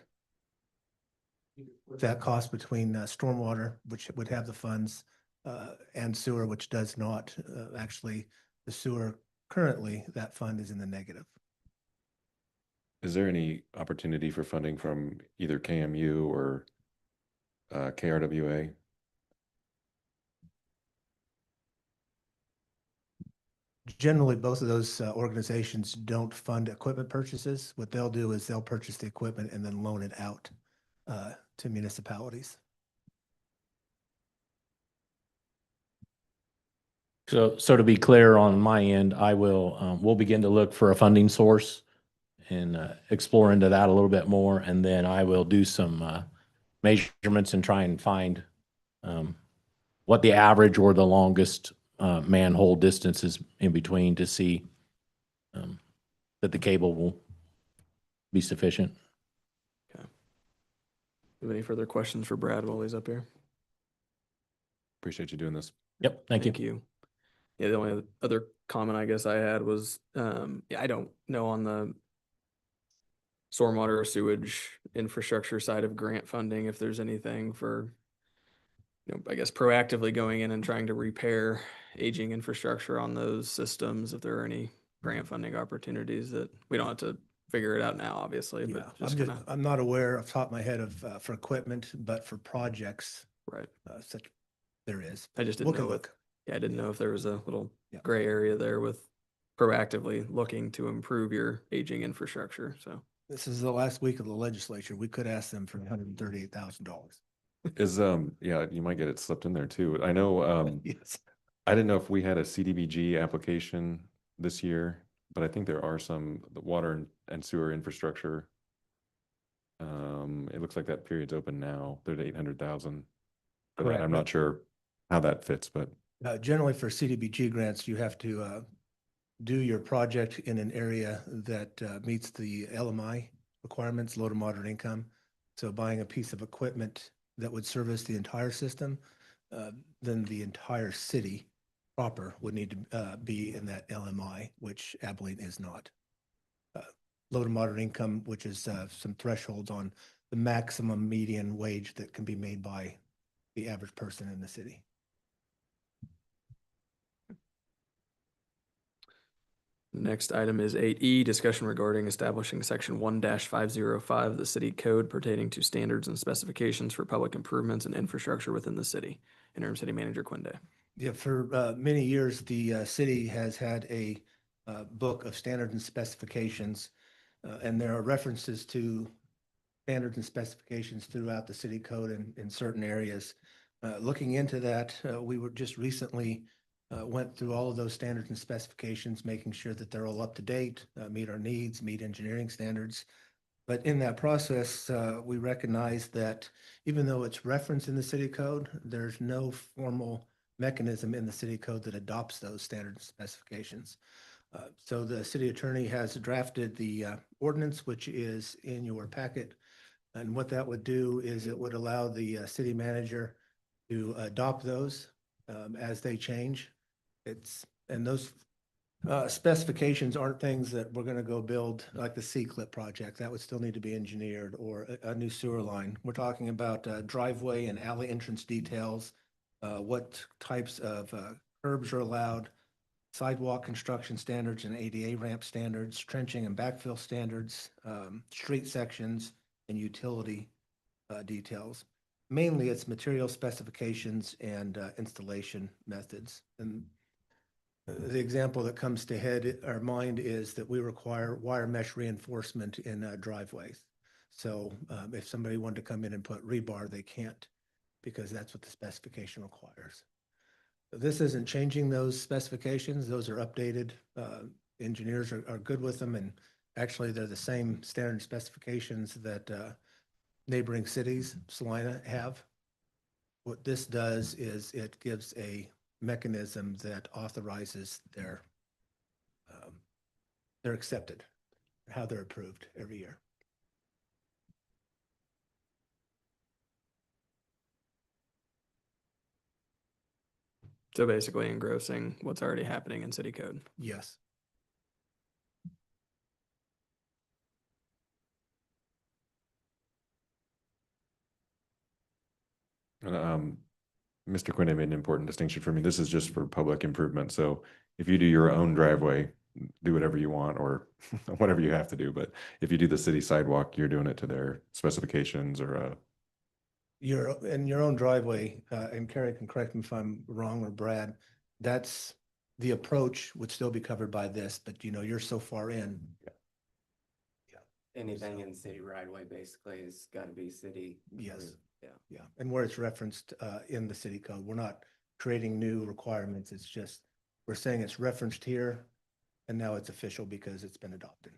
that cost between stormwater, which would have the funds, and sewer, which does not. Actually, the sewer currently, that fund is in the negative. Is there any opportunity for funding from either KMU or KRWA? Generally, both of those organizations don't fund equipment purchases. What they'll do is they'll purchase the equipment and then loan it out to municipalities. So to be clear on my end, we'll begin to look for a funding source and explore into that a little bit more. And then I will do some measurements and try and find what the average or the longest manhole distance is in between to see that the cable will be sufficient. Okay. Have any further questions for Brad while he's up here? Appreciate you doing this. Yep, thank you. Thank you. Yeah, the only other comment I guess I had was, I don't know on the stormwater or sewage infrastructure side of grant funding, if there's anything for, I guess proactively going in and trying to repair aging infrastructure on those systems, if there are any grant funding opportunities that we don't have to figure it out now, obviously, Yeah, but just kind of, I'm not aware off the top of my head of, for equipment, but for projects, right. such, there is. I just We'll didn't know if, look. yeah, I didn't know if there was a little Yeah. gray area there with proactively looking to improve your aging infrastructure, so. This is the last week of the legislature. We could ask them for $138,000. Is, yeah, you might get it slipped in there too. I know, Yes. I didn't know if we had a CDBG application this year, but I think there are some, the water and sewer infrastructure. It looks like that period's open now. There's 800,000. Correct. I'm not sure how that fits, but Generally for CDBG grants, you have to do your project in an area that meets the LMI requirements, low to moderate income. So buying a piece of equipment that would service the entire system, then the entire city proper would need to be in that LMI, which Abilene is not. Low to moderate income, which is some thresholds on the maximum median wage that can be made by the average person in the city. Next item is 8E, discussion regarding establishing section 1-505 of the city code pertaining to standards and specifications for public improvements and infrastructure within the city. Interim City Manager Quinde. Yeah, for many years, the city has had a book of standards and specifications, and there are references to standards and specifications throughout the city code in certain areas. Looking into that, we were just recently went through all of those standards and specifications, making sure that they're all up to date, meet our needs, meet engineering standards. But in that process, we recognize that even though it's referenced in the city code, there's no formal mechanism in the city code that adopts those standards and specifications. So the city attorney has drafted the ordinance, which is in your packet. And what that would do is it would allow the city manager to adopt those as they change. And those specifications aren't things that we're gonna go build like the C-clip project. That would still need to be engineered, or a new sewer line. We're talking about driveway and alley entrance details, what types of curbs are allowed, sidewalk construction standards and ADA ramp standards, trenching and backfill standards, street sections, and utility details. Mainly, it's material specifications and installation methods. And the example that comes to head or mind is that we require wire mesh reinforcement in driveways. So if somebody wanted to come in and put rebar, they can't, because that's what the specification requires. This isn't changing those specifications. Those are updated. Engineers are good with them, and actually they're the same standard specifications that neighboring cities, Salina, have. What this does is it gives a mechanism that authorizes they're accepted, how they're approved every year. So basically engrossing what's already happening in city code. Yes. Mr. Quinn made an important distinction for me. This is just for public improvement. So if you do your own driveway, do whatever you want or whatever you have to do. But if you do the city sidewalk, you're doing it to their specifications or In your own driveway, and Carrie can correct me if I'm wrong, or Brad, that's the approach would still be covered by this, but you're so far in. Anything in city right away basically has got to be city. Yes. approved. Yeah. Yeah, and where it's referenced in the city code, we're not creating new requirements. It's just, we're saying it's referenced here, and now it's official because it's been adopted.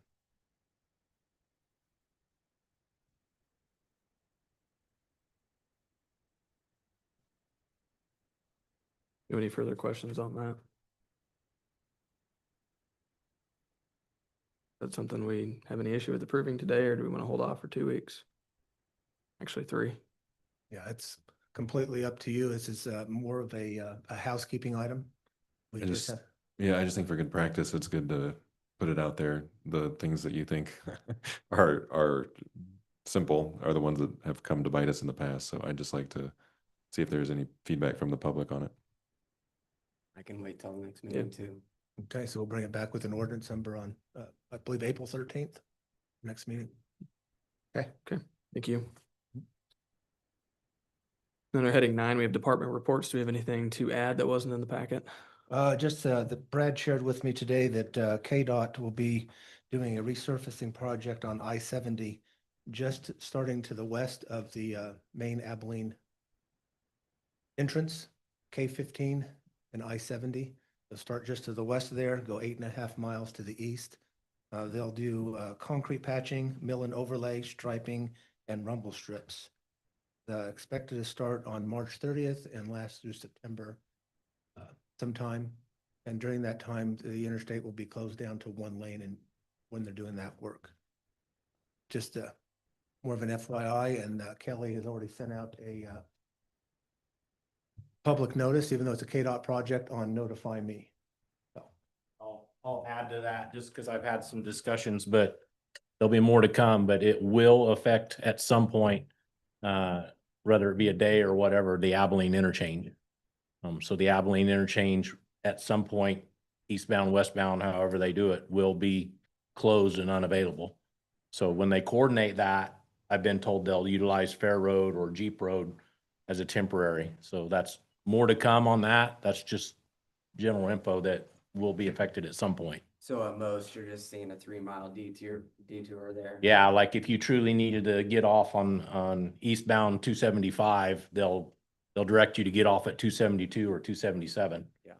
You have any further questions on that? That's something we have any issue with approving today, or do we want to hold off for 2 weeks? Actually, 3. Yeah, it's completely up to you. This is more of a housekeeping item. We I just just- have, yeah, I just think for good practice, it's good to put it out there. The things that you think are simple are the ones that have come to bite us in the past. So I'd just like to see if there's any feedback from the public on it. I can wait till the next meeting too. okay, so we'll bring it back with an ordinance number on, I believe, April 13th. next meeting. Okay, thank you. Then under heading 9, we have department reports. Do we have anything to add that wasn't in the packet? Just that Brad shared with me today that KDOT will be doing a resurfacing project on I-70, just starting to the west of the main Abilene entrance, K-15 and I-70. They'll start just to the west of there, go 8.5 miles to the east. They'll do concrete patching, mill and overlay, striping, and rumble strips. Expected to start on March 30th and last through September sometime. And during that time, the interstate will be closed down to one lane and when they're doing that work. Just more of an FYI, and Kelly has already sent out a public notice, even though it's a KDOT project, on Notify Me. So, I'll add to that just because I've had some discussions, but there'll be more to come, but it will affect at some point, whether it be a day or whatever, the Abilene interchange. So the Abilene interchange at some point, eastbound, westbound, however they do it, will be closed and unavailable. So when they coordinate that, I've been told they'll utilize Fair Road or Jeep Road as a temporary. So that's more to come on that. That's just general info that will be affected at some point. So at most, you're just seeing a 3-mile detour there. Yeah, like if you truly needed to get off on eastbound 275, they'll direct you to get off at 272 or 277. Yeah.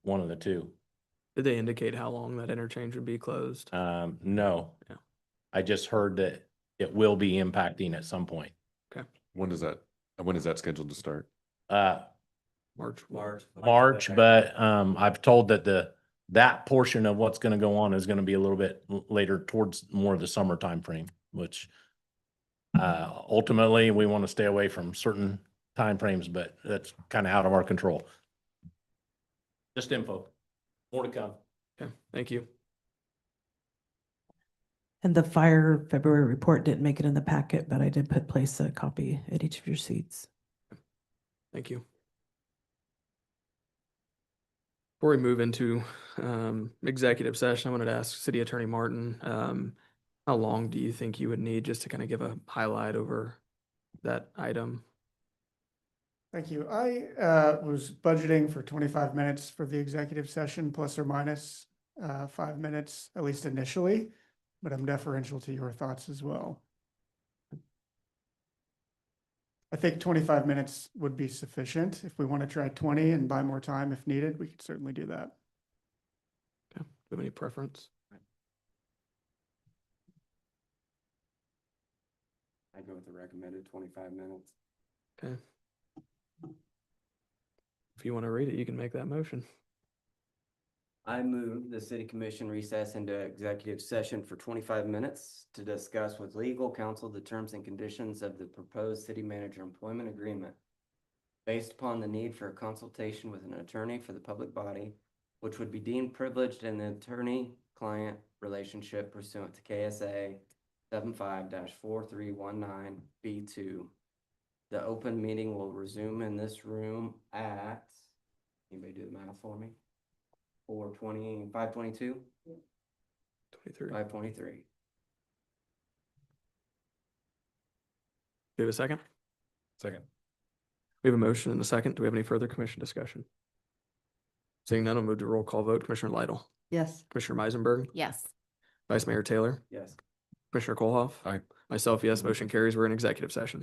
One of the two. Did they indicate how long that interchange would be closed? No. Yeah. I just heard that it will be impacting at some point. When is that scheduled to start? March. March, but I've told that that portion of what's going to go on is going to be a little bit later towards more of the summer time frame, which ultimately we want to stay away from certain time frames, but that's kind of out of our control. Just info. More to come. Okay, thank you. And the fire February report didn't make it in the packet, but I did place a copy at each of your seats. Thank you. Before we move into executive session, I wanted to ask City Attorney Martin, how long do you think you would need just to kind of give a highlight over that item? Thank you. I was budgeting for 25 minutes for the executive session, plus or minus 5 minutes, at least initially, but I'm deferential to your thoughts as well. I think 25 minutes would be sufficient. If we want to try 20 and buy more time if needed, we could certainly do that. Okay, do you have any preference? I go with the recommended 25 minutes. Okay. If you want to read it, you can make that motion. I move the city commission recess into executive session for 25 minutes to discuss with legal counsel the terms and conditions of the proposed city manager employment agreement. Based upon the need for a consultation with an attorney for the public body, which would be deemed privileged in the attorney-client relationship pursuant to KSA 75-4319B2. The open meeting will resume in this room at, anybody do the math for me? 522? 23. 523. Do you have a second? Second. We have a motion and a second. Do we have any further commission discussion? Seeing none, I'll move to roll call vote. Commissioner Lytle, Yes. Commissioner Meisenberg, Yes. Vice Mayor Taylor, Yes. Commissioner Kolhoff. Aye. Myself, yes, motion carries. We're in executive session.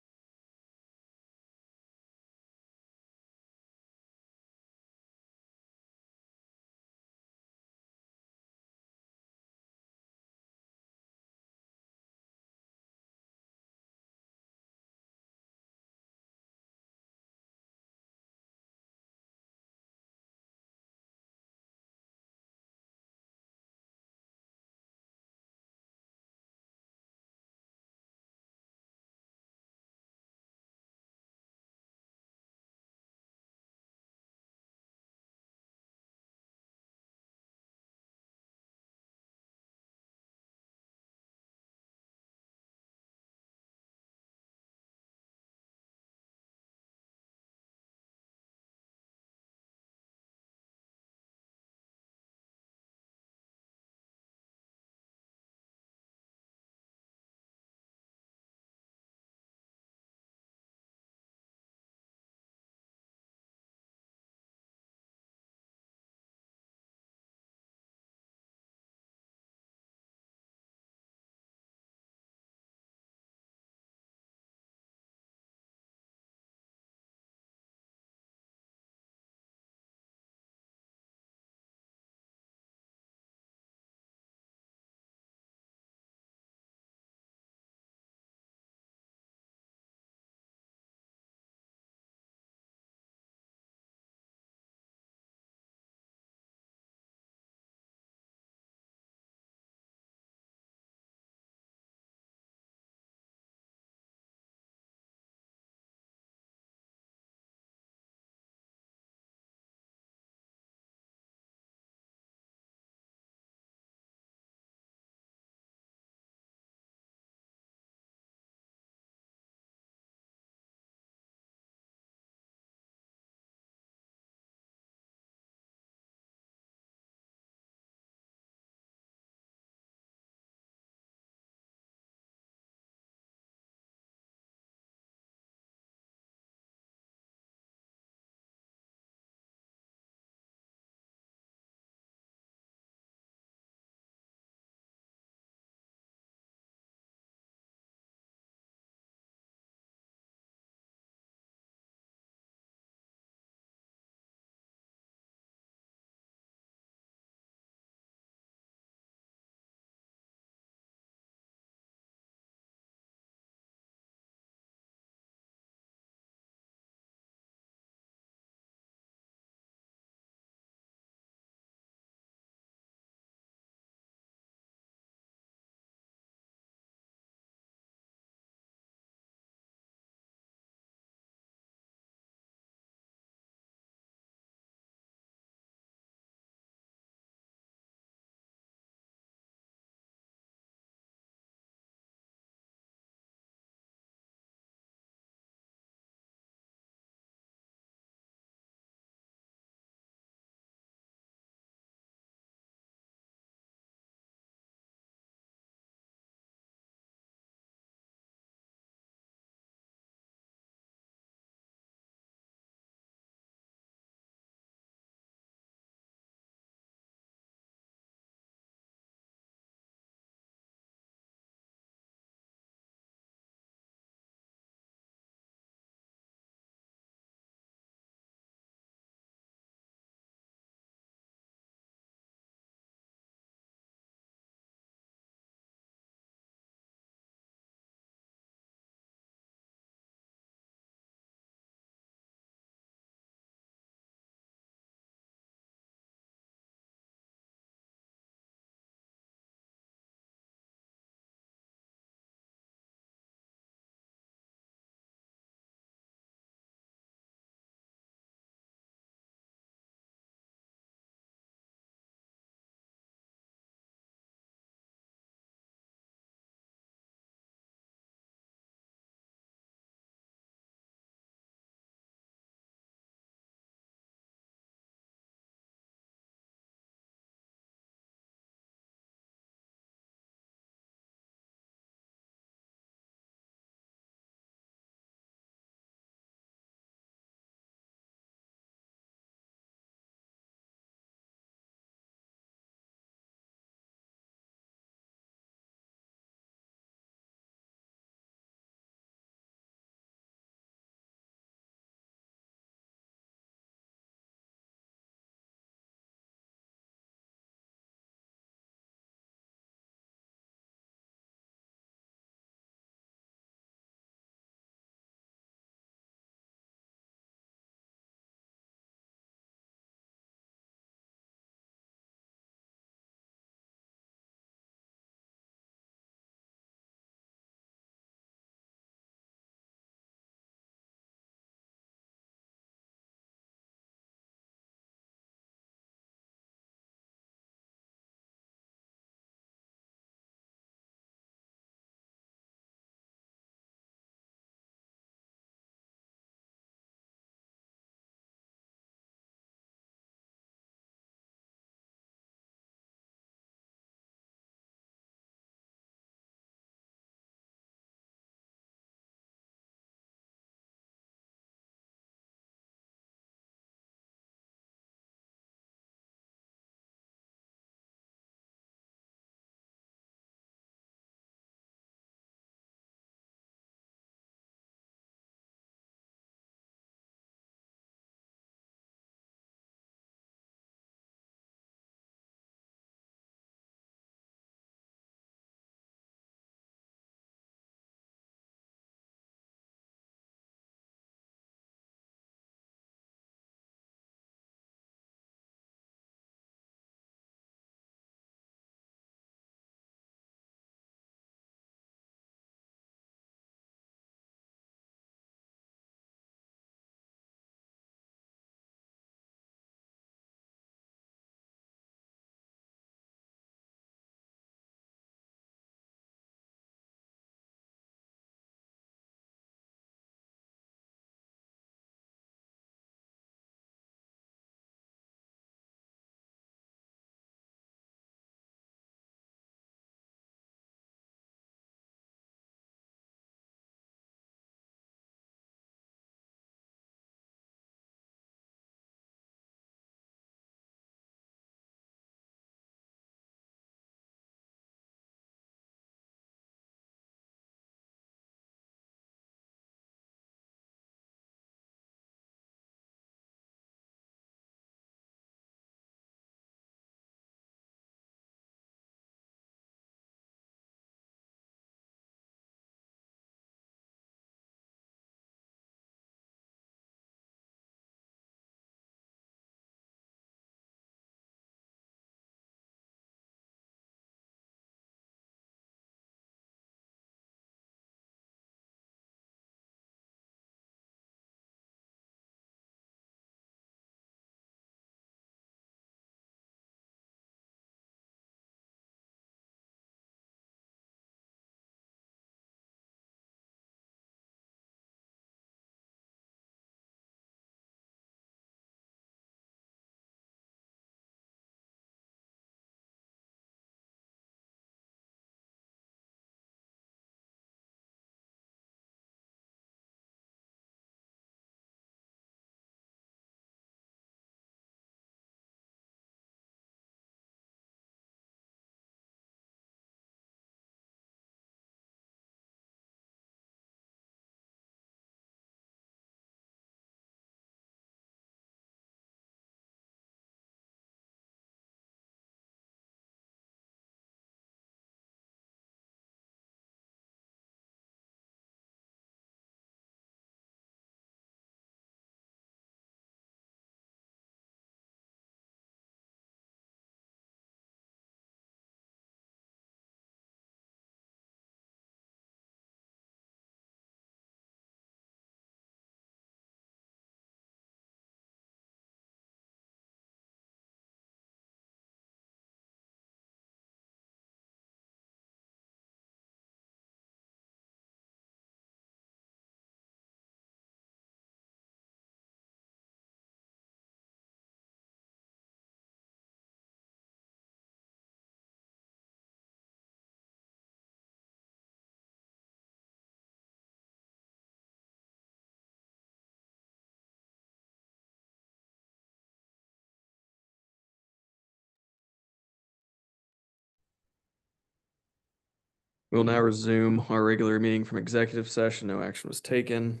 We'll now resume our regular meeting from executive session. No action was taken.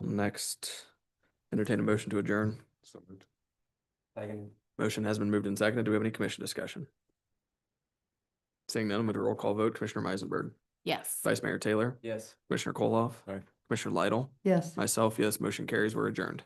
Next, entertain a motion to adjourn. So moved. Second. Motion has been moved and seconded. Do we have any commission discussion? Seeing none, I'm going to roll call vote. Commissioner Meisenberg, Yes. Vice Mayor Taylor, Yes. Commissioner Koloff, Aye. Commissioner Lytle, Yes. myself, yes, motion carries. We're adjourned.